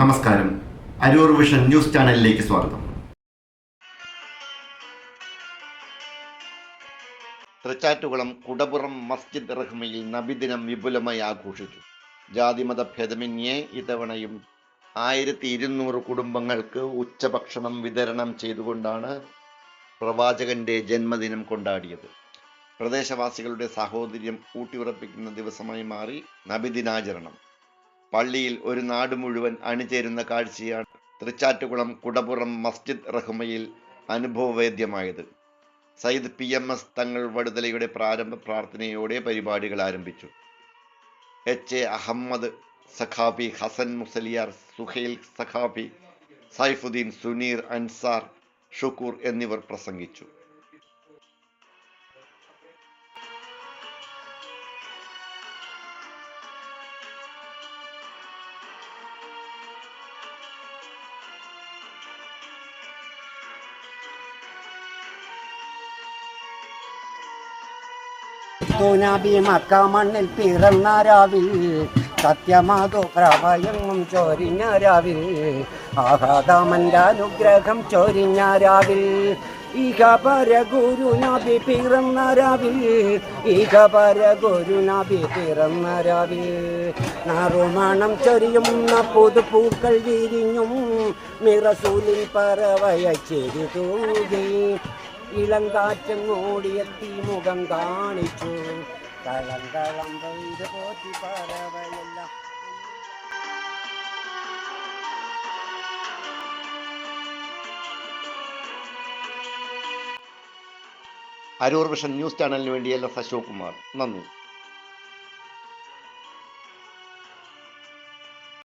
നമസ്കാരം. Aroor vision news ചാനലിലേക്ക് സ്വാഗതം. തൃച്ചാറ്റുകുളം കുടപ്പുറം മസ്ജിദ് റഹ്മയിൽ നബിദിനം വിപുലമായി ആഘോഷിച്ചു. ജാതിമത ഭേദമന്യേ ഇത്തവണയും 1200 കുടുംബങ്ങൾക്ക് ഉച്ചഭക്ഷണം വിതരണം ചെയ്തുകൊണ്ടാണ് പ്രവാചകന്റെ ജന്മദിനം കൊണ്ടാടിയത്. പ്രദേശവാസികളുടെ സാഹോദര്യം ഊട്ടിയുറപ്പിക്കുന്ന ദിവസമായി മാറി നബിദിനാചരണം. പള്ളിയിൽ ഒരു നാട് മുഴുവൻ അണിചേരുന്ന കാഴ്ചയാണ് തൃച്ചാറ്റുകുളം കുടപ്പുറം മസ്ജിദ് റഹ്മയിൽ അനുഭവവേദ്യമായത്. സയ്യിദ് PMS തങ്ങൾ വടുതലയുടെ പ്രാരംഭ പ്രാർത്ഥനയോടെ പരിപാടികൾ ആരംഭിച്ചു. HA അഹമ്മദ് സഖാഫി, ഹസൻ മുസലിയാർ, സുഹൈൽ സഖാഫി, സൈഫുദ്ദീൻ, സുനീർ, അൻസാർ, ഷുക്കൂർ എന്നിവർ പ്രസംഗിച്ചു. നബി മക്ക മണ്ണിൽ പിറന്ന രാവിൽ, സത്യമാതോ പ്രഭയങ്ങും ചൊരിഞ്ഞ രാവിൽ, ആഹാദാമന്റെ അനുഗ്രഹം ചൊരിഞ്ഞ രാവിൽ, ഈകപര ഗുരു നബി പിറന്ന രാവിൽ, ഈകപര ഗുരു നബി പിറന്ന രാവിൽ, നറുമണം ചൊരിയുന്ന പുതുപൂക്കൾ വിരിഞ്ഞും മിറസൂലിൽ പറവയ ചെരുതൂകി, ഇളങ്കാറ്റം ഓടിയെത്തി മുഖം കാണിച്ചു, കളം കളം പെയ്ത് പോറ്റി പറവയെല്ലാം. അരൂർ വിഷൻ ന്യൂസ് ചാനലിന് വേണ്ടി LS അശോക് കുമാർ. നന്ദി.